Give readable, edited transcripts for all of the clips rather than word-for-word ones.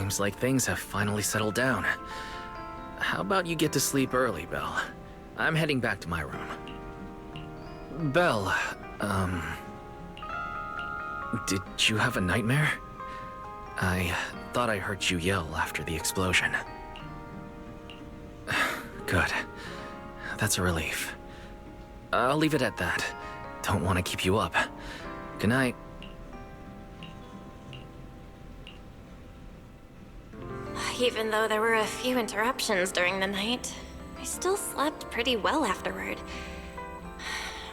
Seems like things have finally settled down. How about you get to sleep early, Belle? I'm heading back to my room. Belle, did you have a nightmare? I thought I heard you yell after the explosion. Good. That's a relief. I'll leave it at that. Don't want to keep you up. Good night. Even though there were a few interruptions during the night, I still slept pretty well afterward.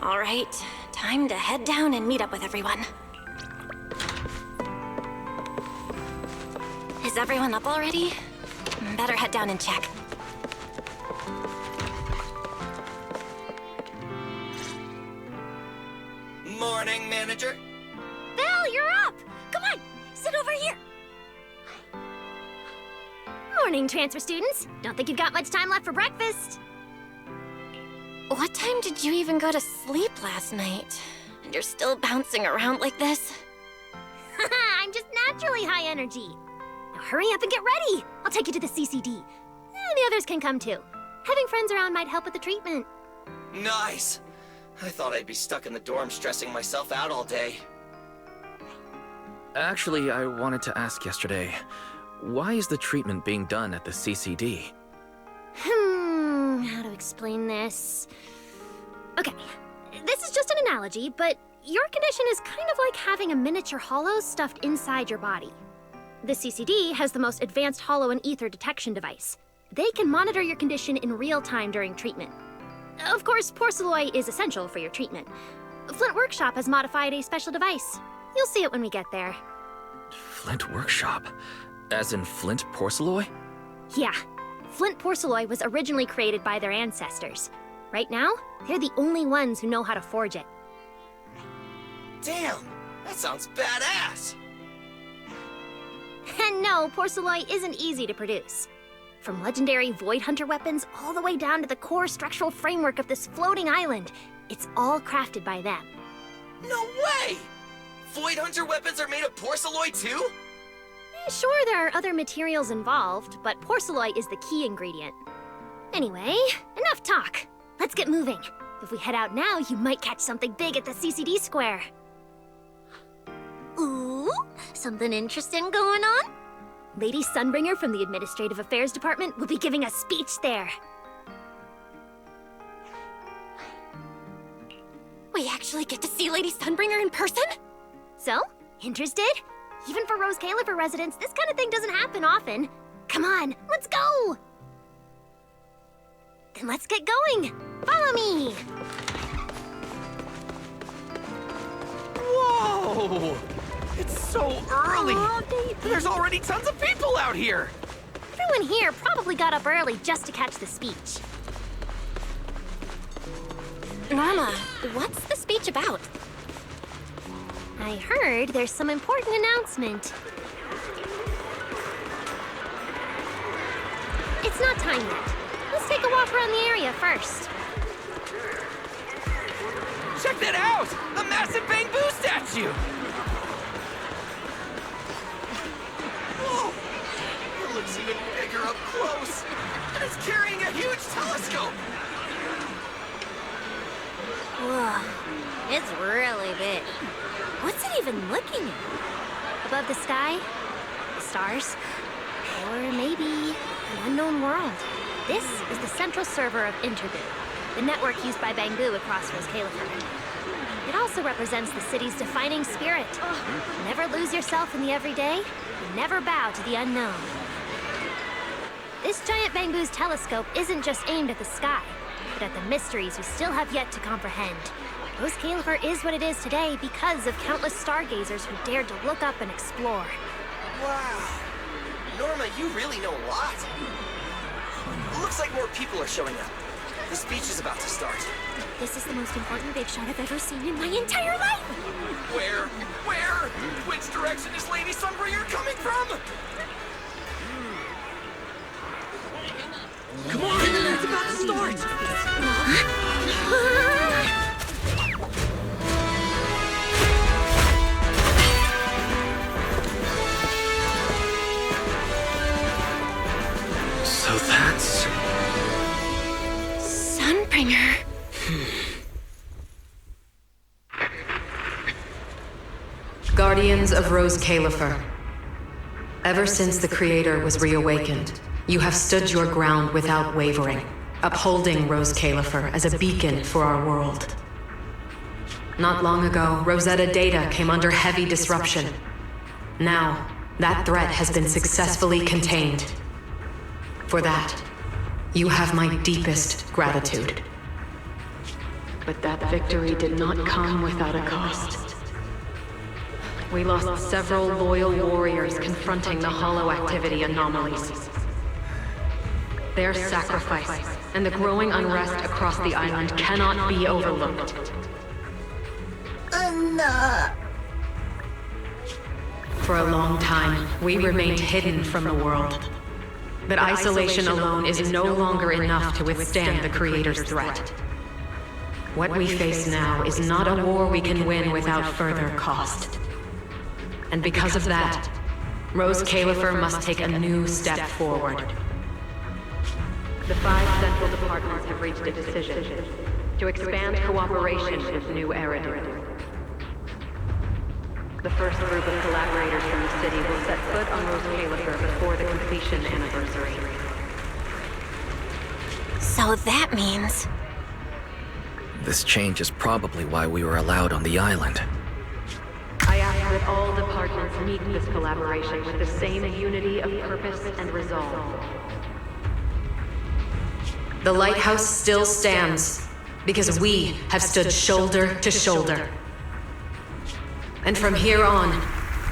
All right, time to head down and meet up with everyone. Is everyone up already? Better head down and check. Morning, manager. Belle, you're up! Come on, sit over here. Morning, transfer students. Don't think you've got much time left for breakfast. What time did you even go to sleep last night? And you're still bouncing around like this? I'm just naturally high energy. Now hurry up and get ready. I'll take you to the CCD. The others can come too. Having friends around might help with the treatment. Nice. I thought I'd be stuck in the dorm stressing myself out all day. Actually, I wanted to ask yesterday, why is the treatment being done at the CCD? How to explain this? Okay, this is just an analogy, but your condition is kind of like having a miniature hollow stuffed inside your body. The CCD has the most advanced hollow and ether detection device. They can monitor your condition in real time during treatment. Of course, porcelloi is essential for your treatment. Flint Workshop has modified a special device. You'll see it when we get there. Flint Workshop? As in Flint Porcelloi? Yeah. Flint porcelloi was originally created by their ancestors. Right now, they're the only ones who know how to forge it. Damn, that sounds badass. And no, porcelloi isn't easy to produce. From legendary Void Hunter weapons all the way down to the core structural framework of this floating island, it's all crafted by them. No way! Void Hunter weapons are made of porcelloi too? Sure, there are other materials involved, but porcelloi is the key ingredient. Anyway, enough talk. Let's get moving. If we head out now, you might catch something big at the CCD square. Ooh, something interesting going on? Lady Sunbringer from the Administrative Affairs Department will be giving a speech there. We actually get to see Lady Sunbringer in person? So, interested? Even for Rose Califer residents, this kind of thing doesn't happen often. Come on, let's go! Then let's get going. Follow me! Whoa! It's so early! There's already tons of people out here! Everyone here probably got up early just to catch the speech. Norma, what's the speech about? I heard there's some important announcement. It's not time yet. Let's take a walk around the area first. Check that out! A massive bamboo statue! Whoa! It looks even bigger up close! And it's carrying a huge telescope! Whoa, it's really big. What's it even looking at? Above the sky, the stars, or maybe an unknown world. This is the central server of Interboo, the network used by Bangbu across Rose Califer. It also represents the city's defining spirit. Never lose yourself in the everyday, and never bow to the unknown. This giant Bangbu's telescope isn't just aimed at the sky, but at the mysteries we still have yet to comprehend. Rose Califer is what it is today because of countless stargazers who dared to look up and explore. Wow. Norma, you really know a lot. Looks like more people are showing up. The speech is about to start. This is the most important big shot I've ever seen in my entire life! Where? Where? Which direction is Lady Sunbringer coming from? Come on! It's about to start! Sunbringer. Guardians of Rose Califer. Ever since the Creator was reawakened, you have stood your ground without wavering, upholding Rose Califer as a beacon for our world. Not long ago, Rosetta data came under heavy disruption. Now, that threat has been successfully contained. For that, you have my deepest gratitude. But that victory did not come without a cost. We lost several loyal warriors confronting the hollow activity anomalies. Their sacrifice and the growing unrest across the island cannot be overlooked. For a long time, we remained hidden from the world. But isolation alone is no longer enough to withstand the Creator's threat. What we face now is not a war we can win without further cost. And because of that, Rose Califer must take a new step forward. The 5 central departments have reached a decision to expand cooperation with New Eridu. The first group of collaborators from the city will set foot on Rose Califer before the completion anniversary. So that means... This change is probably why we were allowed on the island. I ask that all departments meet this collaboration with the same unity of purpose and resolve. The lighthouse still stands because we have stood shoulder to shoulder. And from here on,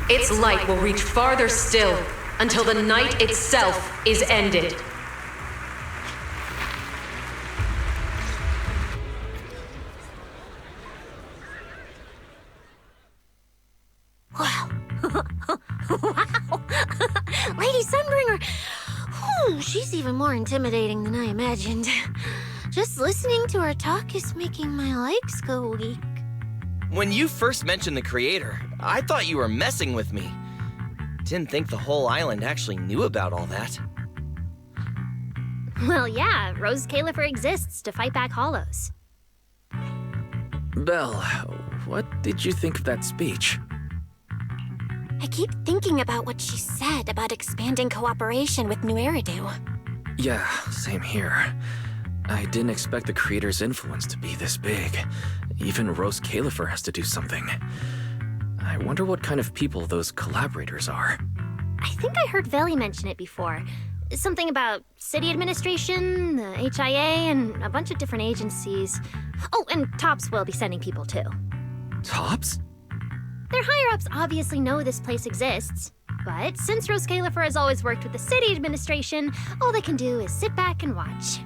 its light will reach farther still until the night itself is ended. Wow. Wow. Lady Sunbringer. Whew, she's even more intimidating than I imagined. Just listening to her talk is making my legs go weak. When you first mentioned the Creator, I thought you were messing with me. Didn't think the whole island actually knew about all that. Well, yeah, Rose Califer exists to fight back hollows. Belle, what did you think of that speech? I keep thinking about what she said about expanding cooperation with New Eridu. Yeah, same here. I didn't expect the Creator's influence to be this big. Even Rose Califer has to do something. I wonder what kind of people those collaborators are. I think I heard Veli mention it before. Something about city administration, the HIA, and a bunch of different agencies. Oh, and TOPS will be sending people too. Tops? Their higher-ups obviously know this place exists. But since Rose Califer has always worked with the city administration, all they can do is sit back and watch.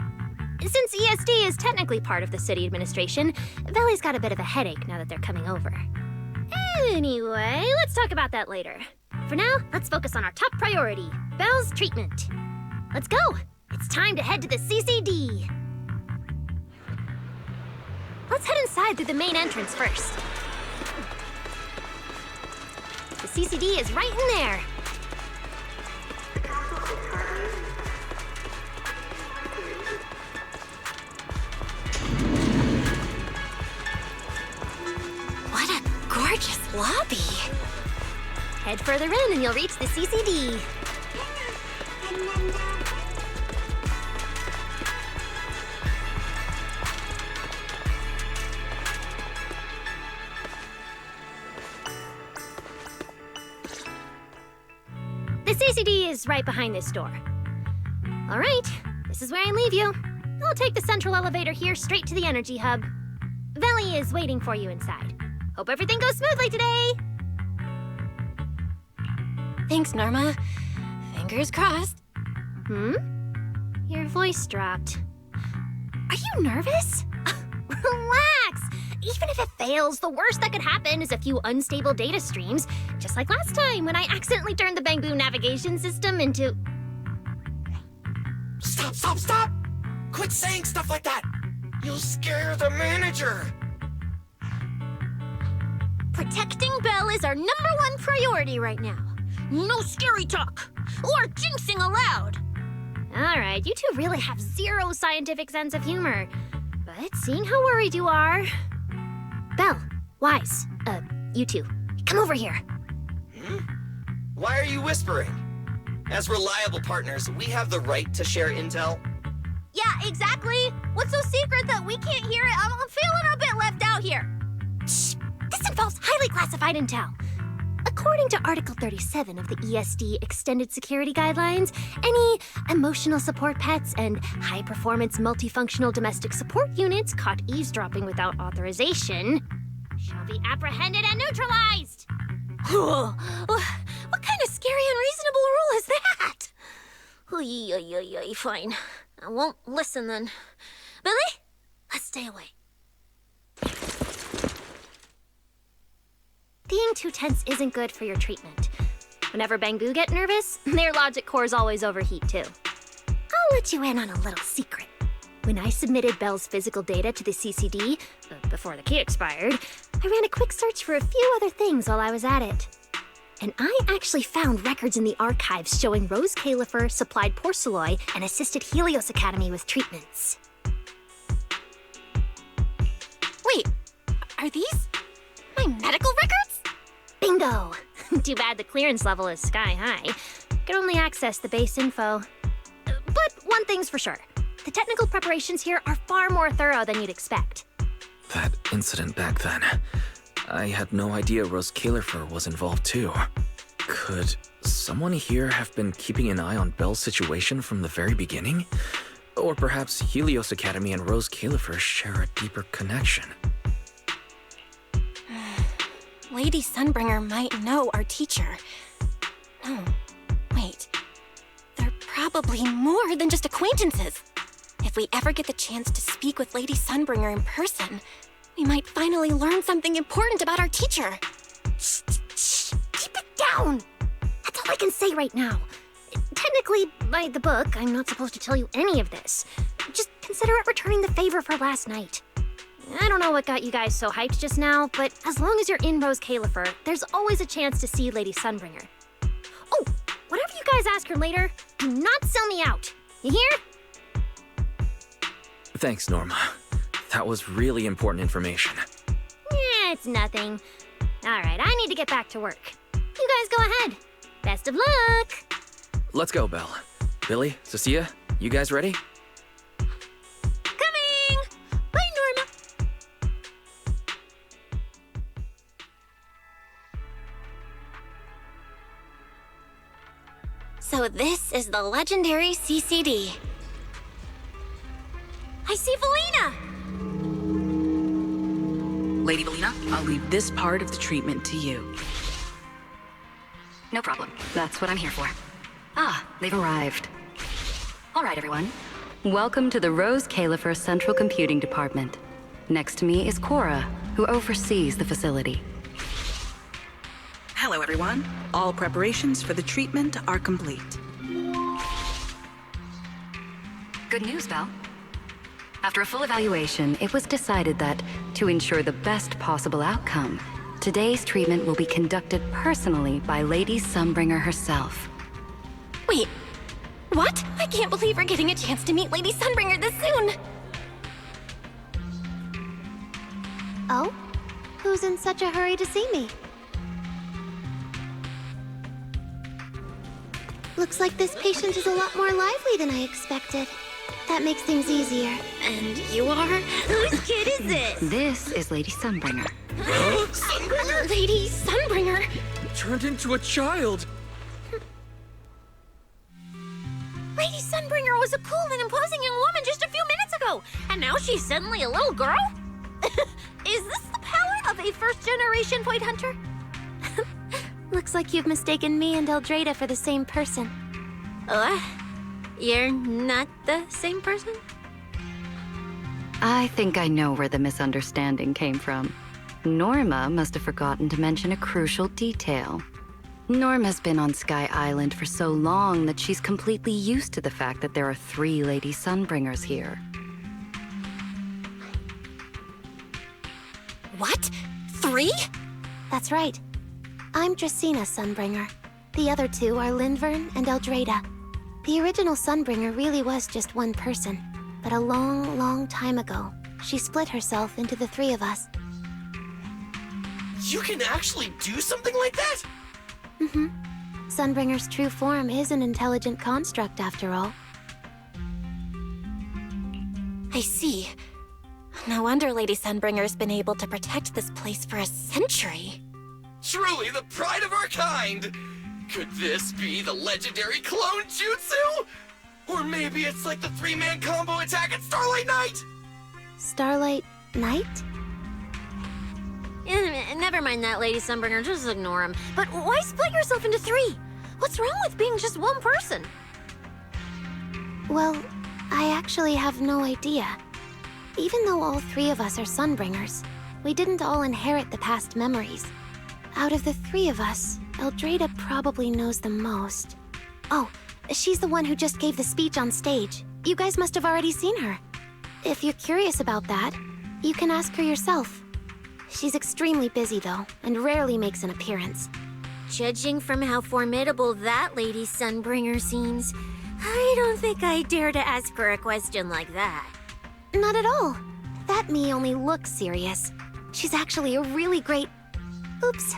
Since ESD is technically part of the city administration, Veli's got a bit of a headache now that they're coming over. Anyway, let's talk about that later. For now, let's focus on our top priority, Belle's treatment. Let's go! It's time to head to the CCD. Let's head inside through the main entrance first. The CCD is right in there. What a gorgeous lobby. Head further in and you'll reach the CCD. The CCD is right behind this door. All right, this is where I leave you. I'll take the central elevator here straight to the energy hub. Veli is waiting for you inside. Hope everything goes smoothly today. Thanks, Norma. Fingers crossed. Your voice dropped. Are you nervous? Relax! Even if it fails, the worst that could happen is a few unstable data streams, just like last time when I accidentally turned the Bangbu navigation system into... Stop, stop, stop! Quit saying stuff like that! You'll scare the manager! Protecting Belle is our #1 priority right now. No scary talk, or jinxing allowed. All right, you two really have zero scientific sense of humor. But seeing how worried you are... Belle, Wise, you two, come over here. Why are you whispering? As reliable partners, we have the right to share intel. Yeah, exactly. What's so secret that we can't hear it? I'm feeling a bit left out here. Shh, this involves highly classified intel. According to Article 37 of the ESD Extended Security Guidelines, any emotional support pets and high-performance multifunctional domestic support units caught eavesdropping without authorization shall be apprehended and neutralized. What kind of scary, unreasonable rule is that? Fine. I won't listen then. Billy, let's stay away. Being too tense isn't good for your treatment. Whenever Bangu get nervous, their logic cores always overheat too. I'll let you in on a little secret. When I submitted Belle's physical data to the CCD, before the key expired, I ran a quick search for a few other things while I was at it. And I actually found records in the archives showing Rose Califer supplied Porceloy and assisted Helios Academy with treatments. Wait, are these my medical records? Bingo! Too bad the clearance level is sky high. Can only access the base info. But one thing's for sure. The technical preparations here are far more thorough than you'd expect. That incident back then, I had no idea Rose Califer was involved too. Could someone here have been keeping an eye on Belle's situation from the very beginning? Or perhaps Helios Academy and Rose Califer share a deeper connection? Lady Sunbringer might know our teacher. No, wait. They're probably more than just acquaintances. If we ever get the chance to speak with Lady Sunbringer in person, we might finally learn something important about our teacher. Shh, keep it down! That's all I can say right now. Technically, by the book, I'm not supposed to tell you any of this. Just consider it returning the favor for last night. I don't know what got you guys so hyped just now, but as long as you're in Rose Califer, there's always a chance to see Lady Sunbringer. Oh, whatever you guys ask her later, do not sell me out. You hear? Thanks, Norma. That was really important information. Yeah, it's nothing. All right, I need to get back to work. You guys go ahead. Best of luck! Let's go, Belle. Billy, Cecilia, you guys ready? Coming! Bye, Norma! So this is the legendary CCD. I see Felina! Lady Belina, I'll leave this part of the treatment to you. No problem. That's what I'm here for. Ah, they've arrived. All right, everyone. Welcome to the Rose Califer Central Computing Department. Next to me is Cora, who oversees the facility. Hello, everyone. All preparations for the treatment are complete. Good news, Belle. After a full evaluation, it was decided that, to ensure the best possible outcome, today's treatment will be conducted personally by Lady Sunbringer herself. Wait, what? I can't believe we're getting a chance to meet Lady Sunbringer this soon! Oh? Who's in such a hurry to see me? Looks like this patient is a lot more lively than I expected. That makes things easier. And you are? Whose kid is this? This is Lady Sunbringer. Sunbringer? Lady Sunbringer? Turned into a child! Lady Sunbringer was a cool and imposing young woman just a few minutes ago, and now she's suddenly a little girl? Is this the power of a first-generation point hunter? Looks like you've mistaken me and Eldrada for the same person. What? You're not the same person? I think I know where the misunderstanding came from. Norma must have forgotten to mention a crucial detail. Norma's been on Sky Island for so long that she's completely used to the fact that there are 3 Lady Sunbringers here. What? 3? That's right. I'm Dracena Sunbringer. The other 2 are Lindvern and Eldrada. The original Sunbringer really was just one person, but a long, long time ago, she split herself into the three of us. You can actually do something like that? Mm-hmm. Sunbringer's true form is an intelligent construct, after all. I see. No wonder Lady Sunbringer's been able to protect this place for a century. Truly the pride of our kind! Could this be the legendary clone jutsu? Or maybe it's like the three-man combo attack at Starlight Night? Starlight Night? Never mind that, Lady Sunbringer. Just ignore him. But why split yourself into three? What's wrong with being just one person? Well, I actually have no idea. Even though all three of us are Sunbringers, we didn't all inherit the past memories. Out of the three of us, Eldrada probably knows the most. Oh, she's the one who just gave the speech on stage. You guys must have already seen her. If you're curious about that, you can ask her yourself. She's extremely busy, though, and rarely makes an appearance. Judging from how formidable that Lady Sunbringer seems, I don't think I dare to ask her a question like that. Not at all. That me only looks serious. She's actually a really great... Oops.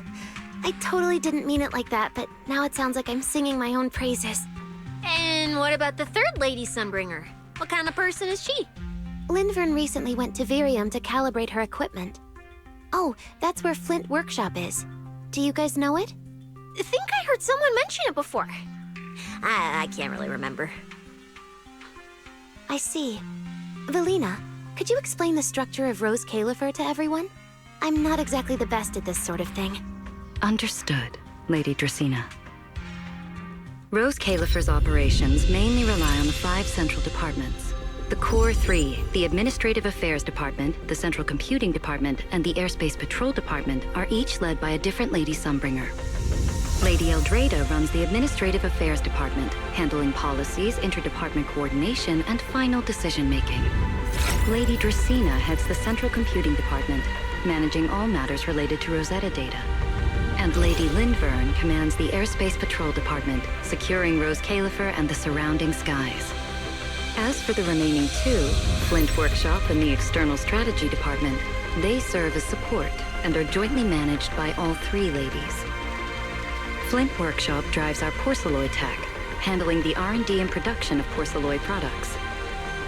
I totally didn't mean it like that, but now it sounds like I'm singing my own praises. And what about the third Lady Sunbringer? What kind of person is she? Lindvern recently went to Virium to calibrate her equipment. Oh, that's where Flint Workshop is. Do you guys know it? I think I heard someone mention it before. I can't really remember. I see. Velina, could you explain the structure of Rose Califer to everyone? I'm not exactly the best at this sort of thing. Understood, Lady Dracena. Rose Califer's operations mainly rely on the 5 central departments. The Core 3, the Administrative Affairs Department, the Central Computing Department, and the Airspace Patrol Department are each led by a different Lady Sunbringer. Lady Eldrada runs the Administrative Affairs Department, handling policies, interdepartment coordination, and final decision-making. Lady Dracena heads the Central Computing Department, managing all matters related to Rosetta data. And Lady Lindvern commands the Airspace Patrol Department, securing Rose Califer and the surrounding skies. As for the remaining 2, Flint Workshop and the External Strategy Department, they serve as support and are jointly managed by all 3 ladies. Flint Workshop drives our porcelloid tech, handling the R&D and production of porcelloid products.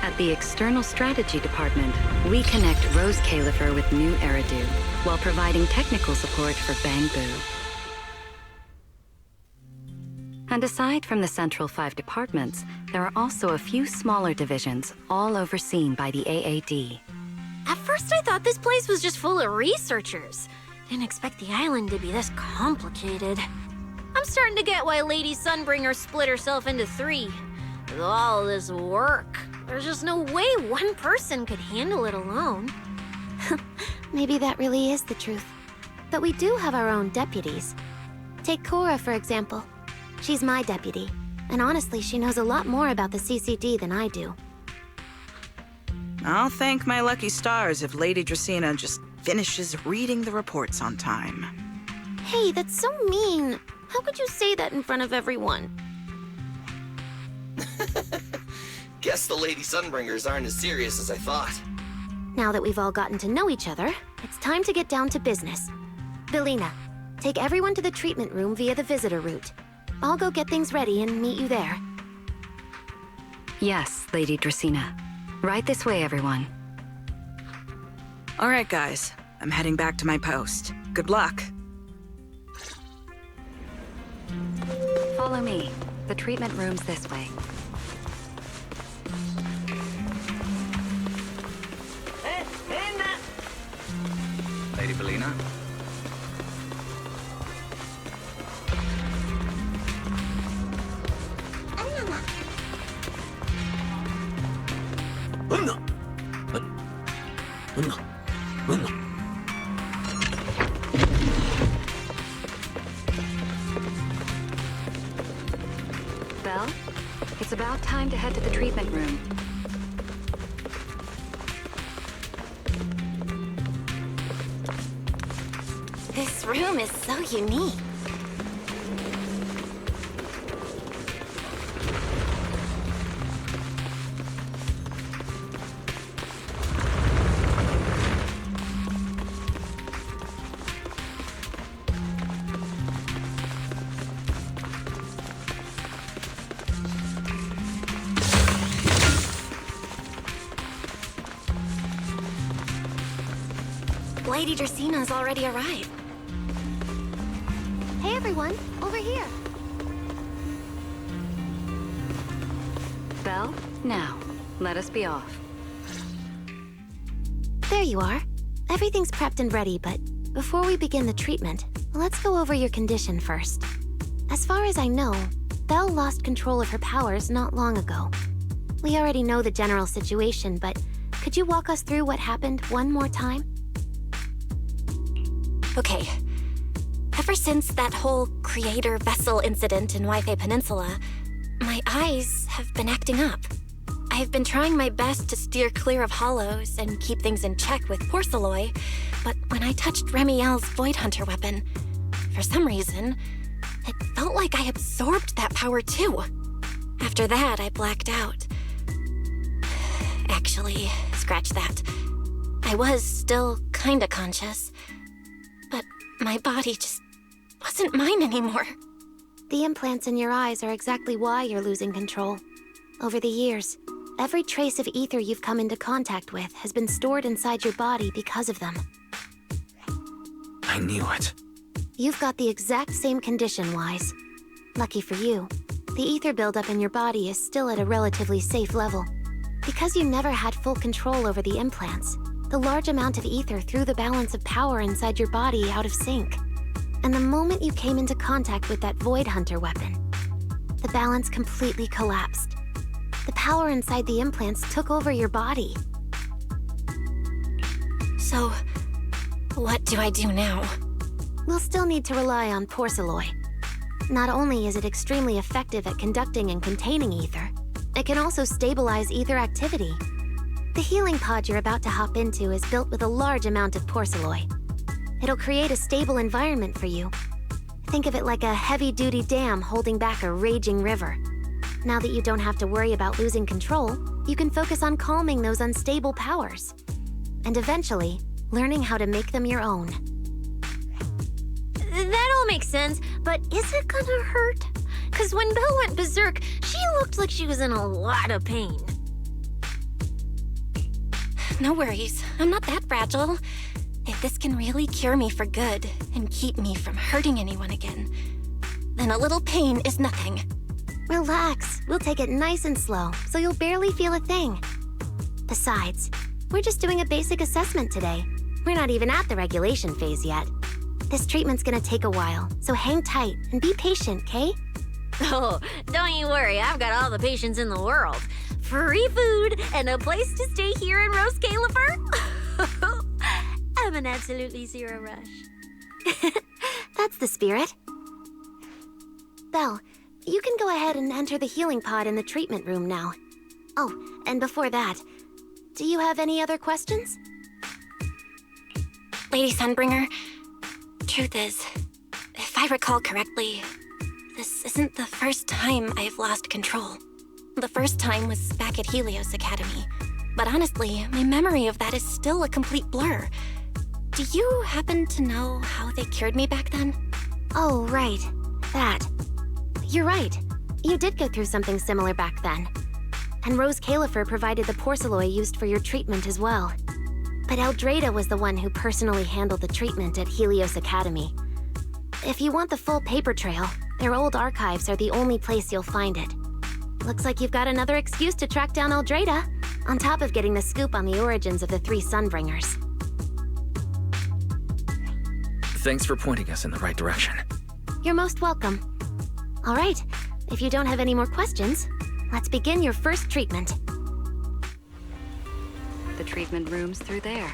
At the External Strategy Department, we connect Rose Califer with new Eridu, while providing technical support for Bangbu. And aside from the central 5 departments, there are also a few smaller divisions, all overseen by the AAD. At first I thought this place was just full of researchers. Didn't expect the island to be this complicated. I'm starting to get why Lady Sunbringer split herself into 3. With all this work, there's just no way one person could handle it alone. Maybe that really is the truth. But we do have our own deputies. Take Cora, for example. She's my deputy, and honestly, she knows a lot more about the CCD than I do. I'll thank my lucky stars if Lady Dracena just finishes reading the reports on time. Hey, that's so mean. How could you say that in front of everyone? Guess the Lady Sunbringers aren't as serious as I thought. Now that we've all gotten to know each other, it's time to get down to business. Velina, take everyone to the treatment room via the visitor route. I'll go get things ready and meet you there. Yes, Lady Dracena. Right this way, everyone. All right, guys. I'm heading back to my post. Good luck. Follow me. The treatment room's this way. Lady Velina? Belle, it's about time to head to the treatment room. This room is so unique. Lady Dracina's already arrived. Hey everyone, over here. Belle, now, let us be off. There you are. Everything's prepped and ready, but before we begin the treatment, let's go over your condition first. As far as I know, Belle lost control of her powers not long ago. We already know the general situation, but could you walk us through what happened one more time? Okay. Ever since that whole creator vessel incident in Wi-Fi Peninsula, my eyes have been acting up. I've been trying my best to steer clear of hollows and keep things in check with Porcelloy, but when I touched Remiel's Void Hunter weapon, for some reason, it felt like I absorbed that power too. After that, I blacked out. Actually, scratch that. I was still kinda conscious, but my body just wasn't mine anymore. The implants in your eyes are exactly why you're losing control. Over the years, every trace of ether you've come into contact with has been stored inside your body because of them. I knew it. You've got the exact same condition, Wise. Lucky for you, the ether buildup in your body is still at a relatively safe level. Because you never had full control over the implants, the large amount of ether threw the balance of power inside your body out of sync. And the moment you came into contact with that Void Hunter weapon, the balance completely collapsed. The power inside the implants took over your body. So, what do I do now? We'll still need to rely on Porcelloy. Not only is it extremely effective at conducting and containing ether, it can also stabilize ether activity. The healing pod you're about to hop into is built with a large amount of Porcelloy. It'll create a stable environment for you. Think of it like a heavy-duty dam holding back a raging river. Now that you don't have to worry about losing control, you can focus on calming those unstable powers. And eventually, learning how to make them your own. That all makes sense, but is it gonna hurt? Because when Belle went berserk, she looked like she was in a lot of pain. No worries, I'm not that fragile. If this can really cure me for good and keep me from hurting anyone again, then a little pain is nothing. Relax, we'll take it nice and slow, so you'll barely feel a thing. Besides, we're just doing a basic assessment today. We're not even at the regulation phase yet. This treatment's gonna take a while, so hang tight and be patient, okay? Oh, don't you worry, I've got all the patience in the world. Free food and a place to stay here in Rose Califer. I'm an absolutely zero rush. That's the spirit. Belle, you can go ahead and enter the healing pod in the treatment room now. Oh, and before that, do you have any other questions? Lady Sunbringer, truth is, if I recall correctly, this isn't the first time I've lost control. The first time was back at Helios Academy. But honestly, my memory of that is still a complete blur. Do you happen to know how they cured me back then? Oh, right. That. You're right. You did go through something similar back then. And Rose Califer provided the Porcelloy used for your treatment as well. But Eldrada was the one who personally handled the treatment at Helios Academy. If you want the full paper trail, their old archives are the only place you'll find it. Looks like you've got another excuse to track down Eldrada, on top of getting the scoop on the origins of the 3 Sunbringers. Thanks for pointing us in the right direction. You're most welcome. All right, if you don't have any more questions, let's begin your first treatment. The treatment room's through there.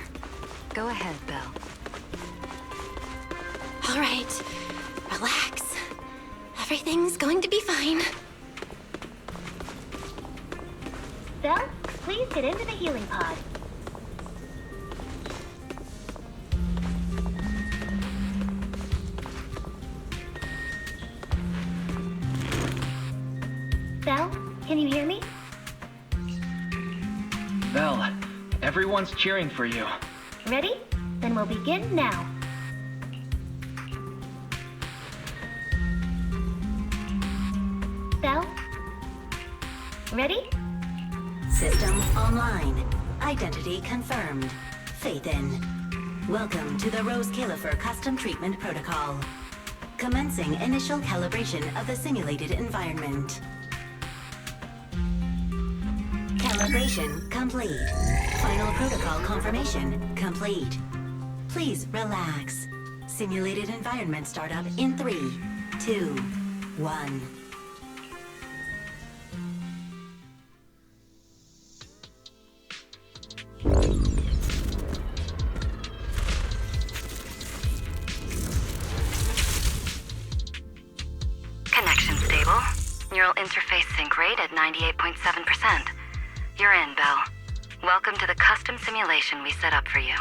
Go ahead, Belle. All right, relax. Everything's going to be fine. Belle, please get into the healing pod. Belle, can you hear me? Belle, everyone's cheering for you. Ready? Then we'll begin now. Belle? Ready? System online. Identity confirmed. Faith in. Welcome to the Rose Califer Custom Treatment Protocol. Commencing initial calibration of the simulated environment. Calibration complete. Final protocol confirmation complete. Please relax. Simulated environment startup in 3, 2, 1. Connection stable. Neural interface sync rate at 98.7%. You're in, Belle. Welcome to the custom simulation we set up for you.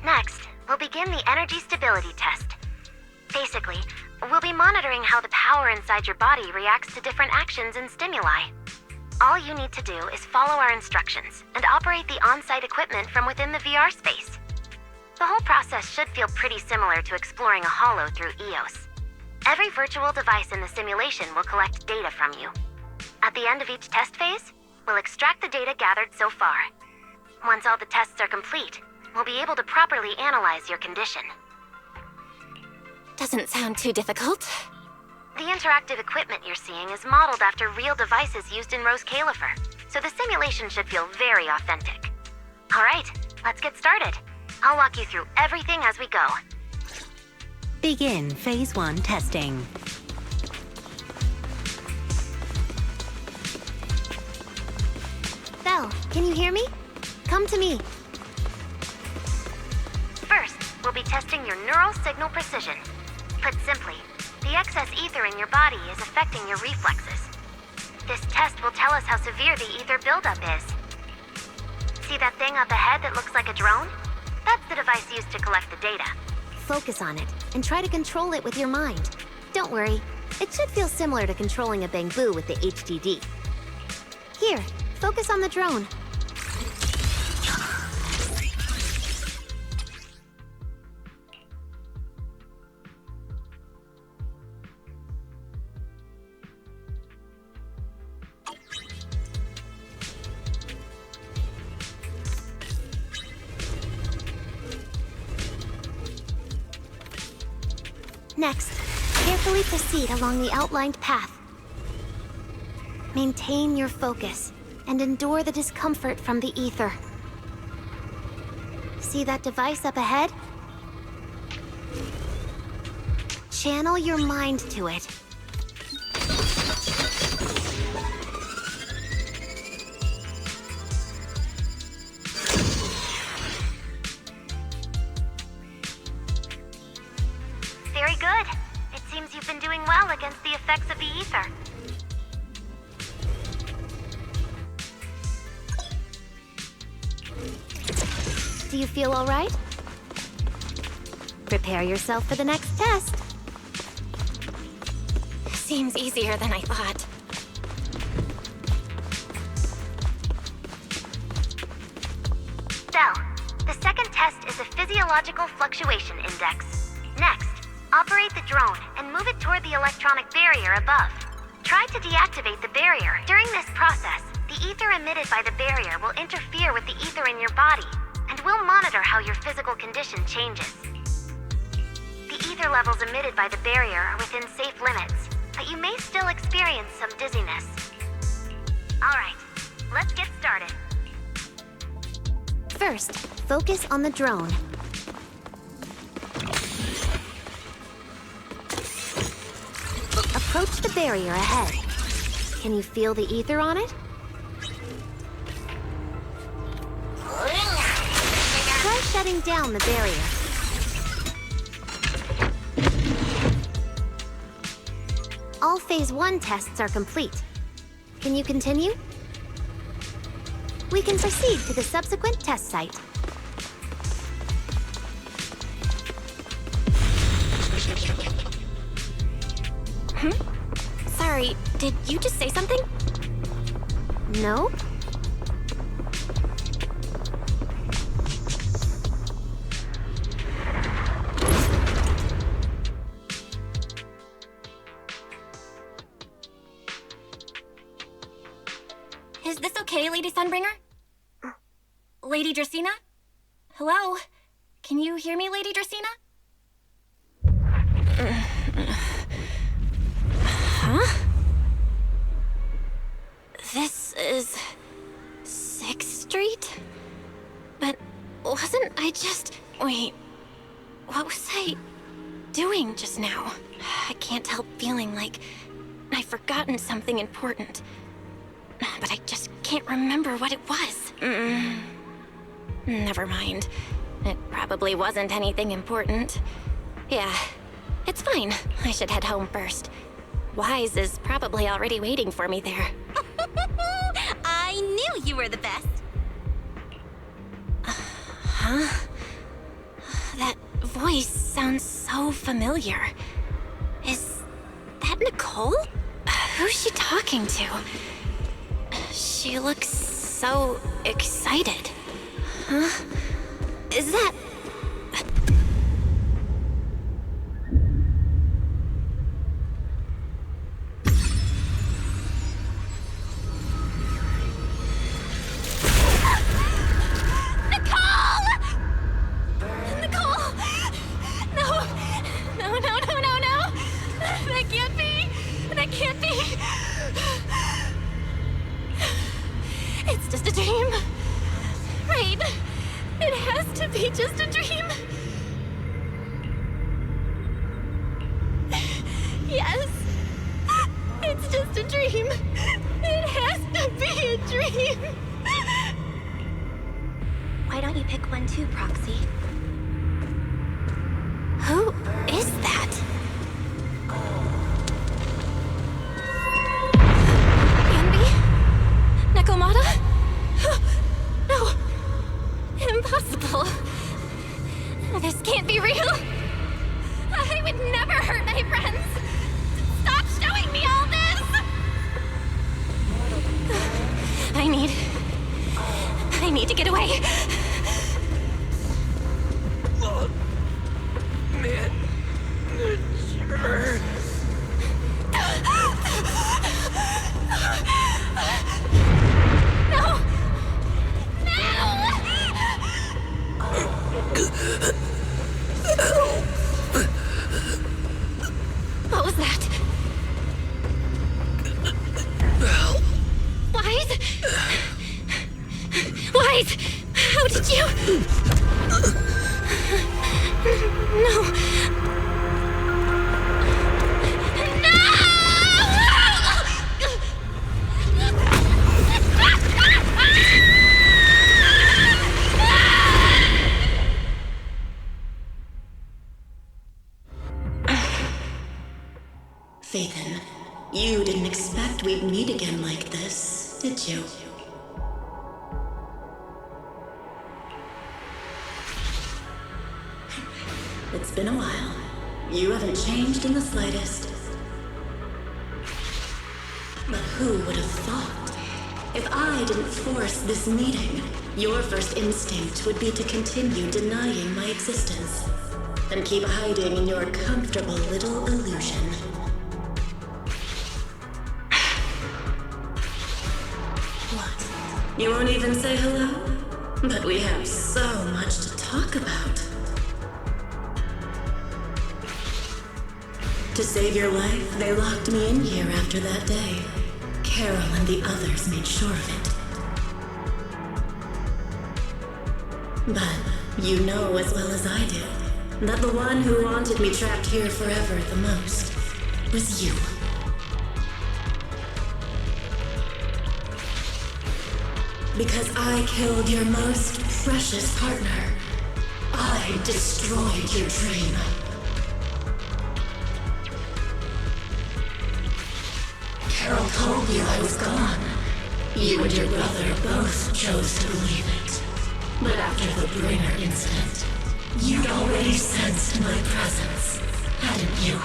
Next, we'll begin the energy stability test. Basically, we'll be monitoring how the power inside your body reacts to different actions and stimuli. All you need to do is follow our instructions and operate the on-site equipment from within the VR space. The whole process should feel pretty similar to exploring a holo through EOS. Every virtual device in the simulation will collect data from you. At the end of each test phase, we'll extract the data gathered so far. Once all the tests are complete, we'll be able to properly analyze your condition. Doesn't sound too difficult. The interactive equipment you're seeing is modeled after real devices used in Rose Califer, so the simulation should feel very authentic. All right, let's get started. I'll walk you through everything as we go. Begin Phase 1 testing. Belle, can you hear me? Come to me. First, we'll be testing your neural signal precision. Put simply, the excess ether in your body is affecting your reflexes. This test will tell us how severe the ether buildup is. See that thing up ahead that looks like a drone? That's the device used to collect the data. Focus on it, and try to control it with your mind. Don't worry, it should feel similar to controlling a bamboo with the HDD. Here, focus on the drone. Next, carefully proceed along the outlined path. Maintain your focus and endure the discomfort from the ether. See that device up ahead? Channel your mind to it. Very good. It seems you've been doing well against the effects of the ether. Do you feel all right? Prepare yourself for the next test. Seems easier than I thought. Belle, the second test is a physiological fluctuation index. Next, operate the drone and move it toward the electronic barrier above. Try to deactivate the barrier. During this process, the ether emitted by the barrier will interfere with the ether in your body, and we'll monitor how your physical condition changes. The ether levels emitted by the barrier are within safe limits, but you may still experience some dizziness. All right, let's get started. First, focus on the drone. Approach the barrier ahead. Can you feel the ether on it? Try shutting down the barrier. All Phase 1 tests are complete. Can you continue? We can proceed to the subsequent test site. Sorry, did you just say something? No? Is this okay, Lady Sunbringer? Lady Dracena? Hello? Can you hear me, Lady Dracena? Huh? This is 6th Street? But wasn't I just... Wait, what was I doing just now? I can't help feeling like I've forgotten something important. But I just can't remember what it was. Never mind. It probably wasn't anything important. Yeah, it's fine. I should head home first. Wise is probably already waiting for me there. I knew you were the best. Huh? That voice sounds so familiar. Is that Nicole? Who's she talking to? She looks so excited. Huh? Is that... Why don't you pick one too, Proxy? Who is that? Yanbi? Nakomata? No! Impossible! This can't be real! I would never hurt my friends! Stop showing me all this! I need to get away. Manager. No! What was that? Wise? Wise! How did you... No! Phaethon, you didn't expect we'd meet again like this, did you? It's been a while. You haven't changed in the slightest. But who would have thought? If I didn't force this meeting, your first instinct would be to continue denying my existence and keep hiding in your comfortable little illusion. What? You won't even say hello? But we have so much to talk about. To save your life, they locked me in here after that day. Carol and the others made sure of it. But you know as well as I do that the one who wanted me trapped here forever the most was you. Because I killed your most precious partner, I destroyed your dream. Carol told you I was gone. You and your brother both chose to believe it. But after the Bringer incident, you'd already sensed my presence, hadn't you?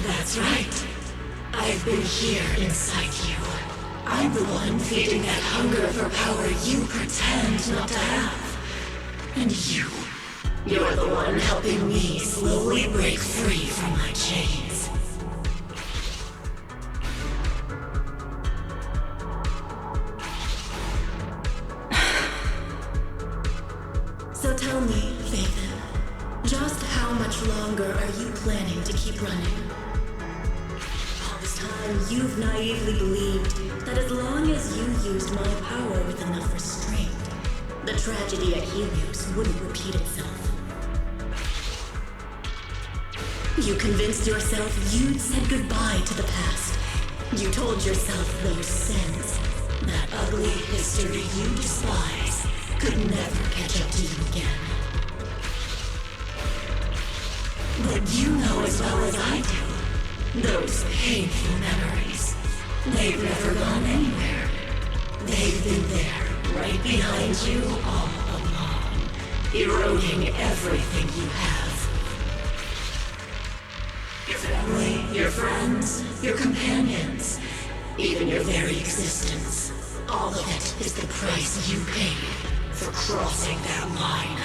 That's right. I've been here inside you. I'm the one feeding that hunger for power you pretend not to have. And you're the one helping me slowly break free from my chains. planning to keep running. All this time, you've naively believed that as long as you used my power with enough restraint, the tragedy at Helios wouldn't repeat itself. You convinced yourself you'd said goodbye to the past. You told yourself those sins, that ugly history you despise, could never catch up to you again. But you know as well as I do, those painful memories, they've never gone anywhere. They've been there, right behind you all along, eroding everything you have. Your family, your friends, your companions, even your very existence. All of it is the price you paid for crossing that line.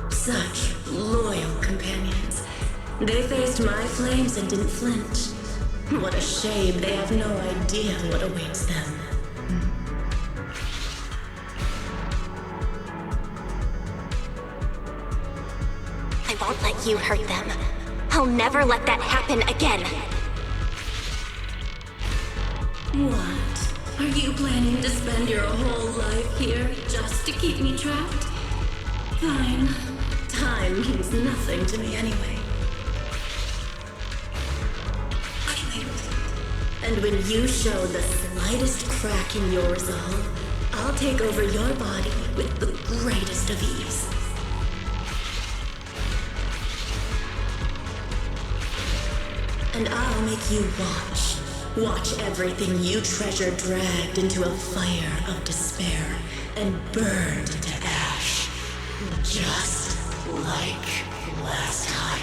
Such loyal companions. They faced my flames and didn't flinch. What a shame they have no idea what awaits them. I won't let you hurt them. I'll never let that happen again. What? Are you planning to spend your whole life here just to keep me trapped? Fine. Time means nothing to me anyway. And when you show the slightest crack in your resolve, I'll take over your body with the greatest of ease. And I'll make you watch. Watch everything you treasure dragged into a fire of despair and burned to ash. Just like last time.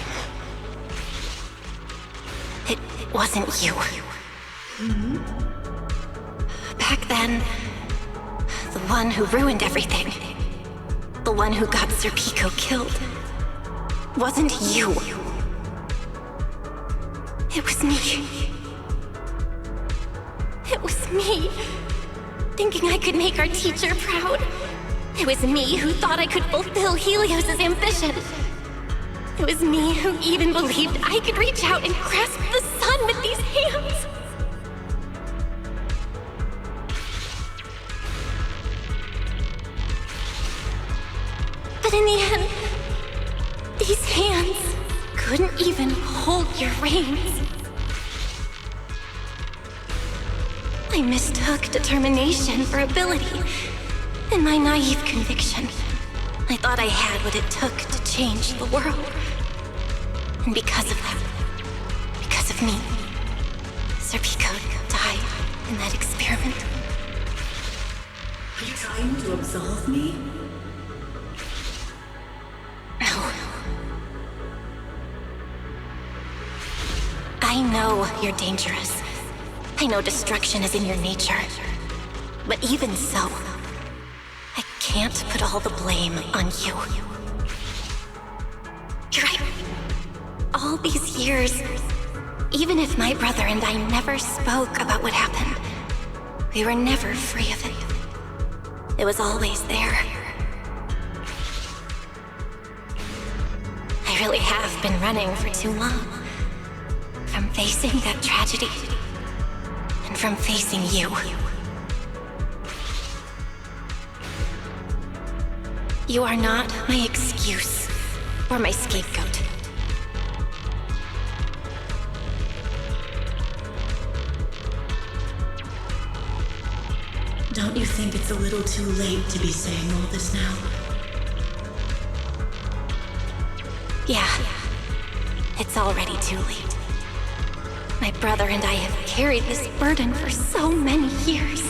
It wasn't you. Back then, the one who ruined everything, the one who got Sir Pico killed, wasn't you. It was me. It was me, thinking I could make our teacher proud. It was me who thought I could fulfill Helios' ambition. It was me who even believed I could reach out and grasp the sun with these hands. But in the end, these hands couldn't even hold your reins. I mistook determination for ability. In my naive conviction, I thought I had what it took to change the world. And because of that, because of me, Sir Pico died in that experiment. Are you trying to absolve me? No. I know you're dangerous. I know destruction is in your nature. But even so, I can't put all the blame on you. You're right. All these years, even if my brother and I never spoke about what happened, we were never free of it. It was always there. I really have been running for too long. From facing that tragedy, and from facing you. You are not my excuse or my scapegoat. Don't you think it's a little too late to be saying all this now? Yeah, it's already too late. My brother and I have carried this burden for so many years.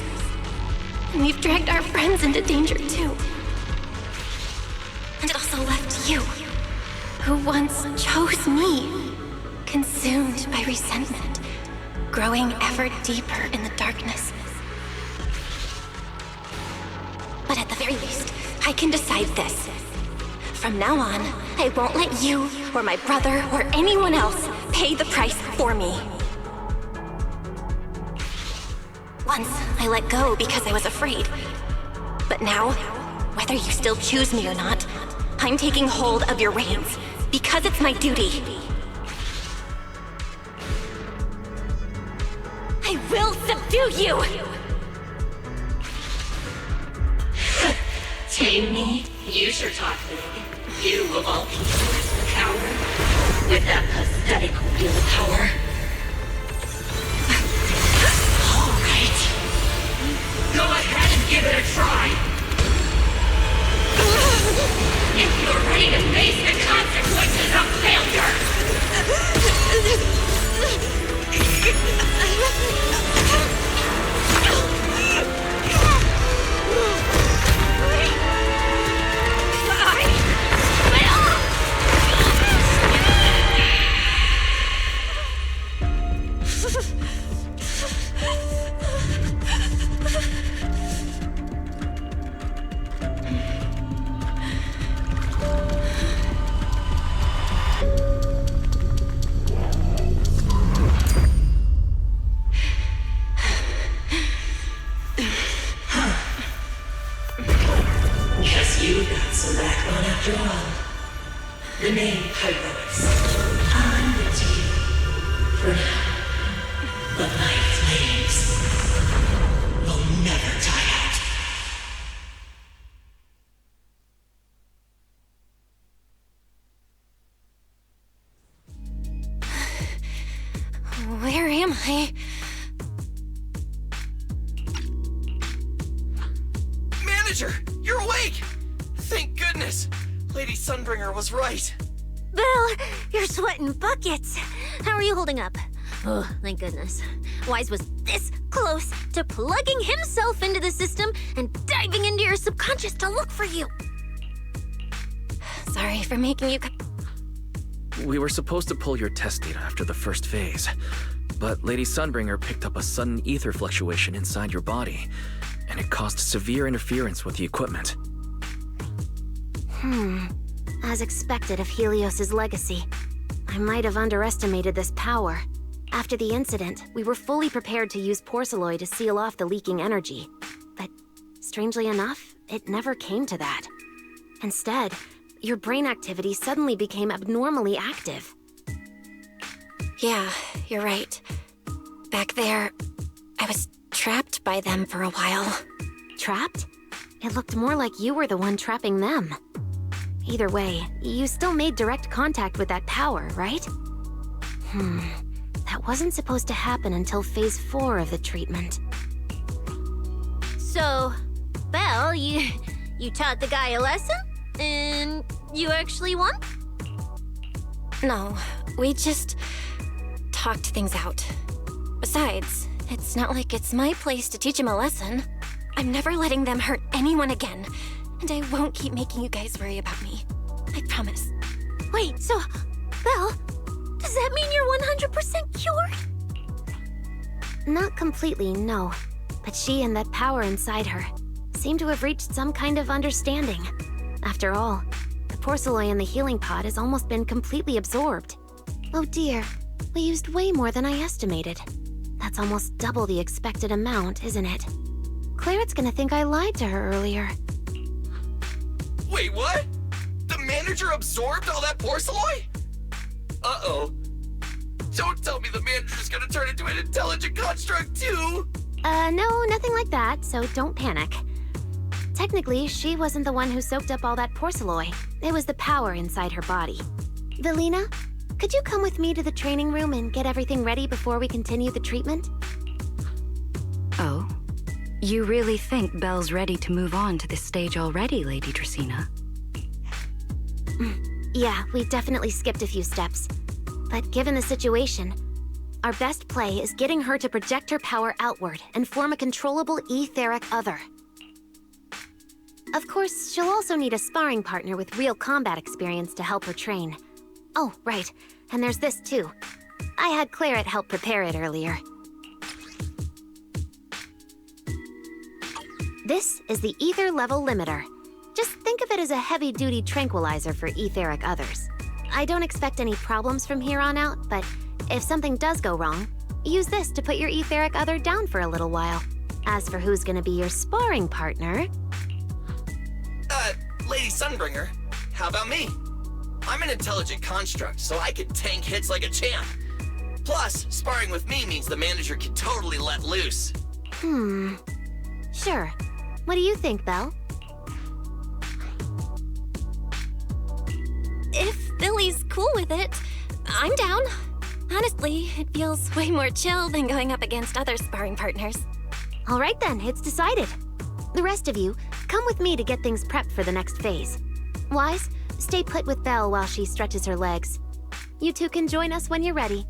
And we've dragged our friends into danger too. And it also left you, who once chose me, consumed by resentment, growing ever deeper in the darkness. But at the very least, I can decide this. From now on, I won't let you, or my brother, or anyone else pay the price for me. Once, I let go because I was afraid. But now, whether you still choose me or not, I'm taking hold of your reins, because it's my duty. I will subdue you! Tame me? You sure talk big. You of all people, coward. With that pathetic willpower. Alright. Go ahead and give it a try. If you're ready to face the consequences of failure. Guess you got some backbone after all. The name Pyroisa. I'm with you. For now. But my flames will never die out. Where am I? Manager, you're awake! Thank goodness! Lady Sunbringer was right. Belle, you're sweating buckets. How are you holding up? Oh, thank goodness. Wise was this close to plugging himself into the system and diving into your subconscious to look for you. Sorry for making you... We were supposed to pull your test data after the first phase, but Lady Sunbringer picked up a sudden ether fluctuation inside your body, and it caused severe interference with the equipment. As expected of Helios's legacy, I might have underestimated this power. After the incident, we were fully prepared to use porcelain to seal off the leaking energy. But strangely enough, it never came to that. Instead, your brain activity suddenly became abnormally active. Yeah, you're right. Back there, I was trapped by them for a while. Trapped? It looked more like you were the one trapping them. Either way, you still made direct contact with that power, right? That wasn't supposed to happen until Phase 4 of the treatment. So, Belle, you taught the guy a lesson? And you actually won? No, we just talked things out. Besides, it's not like it's my place to teach him a lesson. I'm never letting them hurt anyone again. And I won't keep making you guys worry about me. I promise. Wait, so, Belle, does that mean you're 100% cured? Not completely, no. But she and that power inside her seem to have reached some kind of understanding. After all, the porcelain in the healing pod has almost been completely absorbed. Oh dear, we used way more than I estimated. That's almost double the expected amount, isn't it? Clarette's gonna think I lied to her earlier. Wait, what? The manager absorbed all that porcelain? Uh-oh. Don't tell me the manager's gonna turn into an intelligent construct too! No, nothing like that, so don't panic. Technically, she wasn't the one who soaked up all that porcelain. It was the power inside her body. Velina, could you come with me to the training room and get everything ready before we continue the treatment? Oh? You really think Belle's ready to move on to this stage already, Lady Dracaena? Yeah, we definitely skipped a few steps. But given the situation, our best play is getting her to project her power outward and form a controllable etheric other. Of course, she'll also need a sparring partner with real combat experience to help her train. Oh, right, and there's this too. I had Clarette help prepare it earlier. This is the ether level limiter. Just think of it as a heavy-duty tranquilizer for etheric others. I don't expect any problems from here on out, but if something does go wrong, use this to put your etheric other down for a little while. As for who's gonna be your sparring partner... Lady Sunbringer, how about me? I'm an intelligent construct, so I can tank hits like a champ. Plus, sparring with me means the manager can totally let loose. Sure. What do you think, Belle? If Billy's cool with it, I'm down. Honestly, it feels way more chill than going up against other sparring partners. All right then, it's decided. The rest of you, come with me to get things prepped for the next phase. Wise, stay put with Belle while she stretches her legs. You two can join us when you're ready.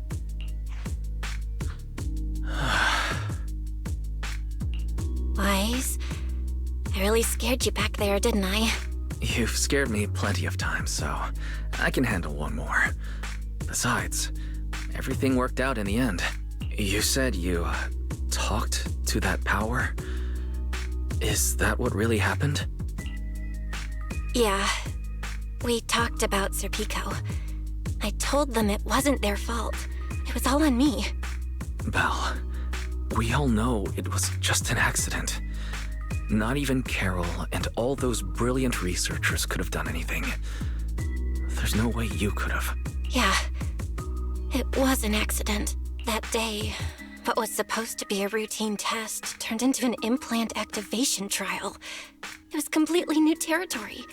Wise, I really scared you back there, didn't I? You've scared me plenty of times, so I can handle one more. Besides, everything worked out in the end. You said you talked to that power? Is that what really happened? Yeah. We talked about Serpico. I told them it wasn't their fault. It was all on me. Belle, we all know it was just an accident. Not even Carol and all those brilliant researchers could have done anything. There's no way you could have. Yeah. It was an accident. That day, what was supposed to be a routine test turned into an implant activation trial. It was completely new territory.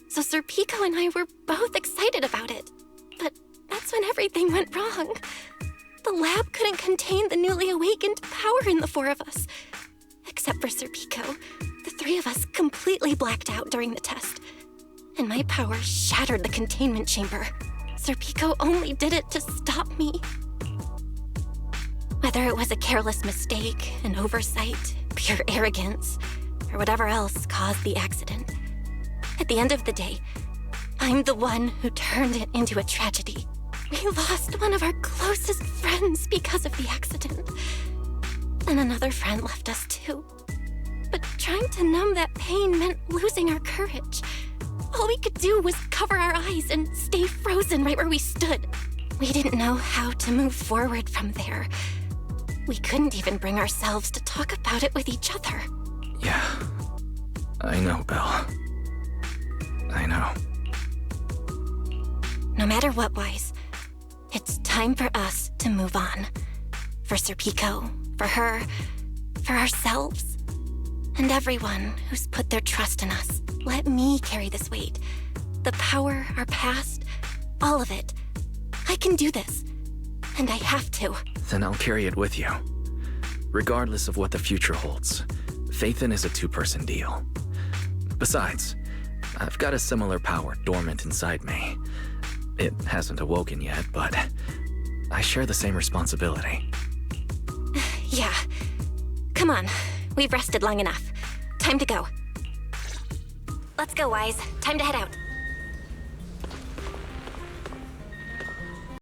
So Serpico and I were both excited about it. But that's when everything went wrong. The lab couldn't contain the newly awakened power in the four of us. Except for Serpico, the three of us completely blacked out during the test. And my power shattered the containment chamber. Serpico only did it to stop me. Whether it was a careless mistake, an oversight, pure arrogance, or whatever else caused the accident, at the end of the day, I'm the one who turned it into a tragedy. We lost one of our closest friends because of the accident. And another friend left us too. But trying to numb that pain meant losing our courage. All we could do was cover our eyes and stay frozen right where we stood. We didn't know how to move forward from there. We couldn't even bring ourselves to talk about it with each other. Yeah, I know, Belle. I know. No matter what, Wise, it's time for us to move on. For Serpico, for her, for ourselves, and everyone who's put their trust in us. Let me carry this weight. The power, our past, all of it. I can do this, and I have to. Then I'll carry it with you. Regardless of what the future holds, Faithin is a two-person deal. Besides, I've got a similar power dormant inside me. It hasn't awoken yet, but I share the same responsibility. Yeah. Come on. We've rested long enough. Time to go. Let's go, Wise. Time to head out.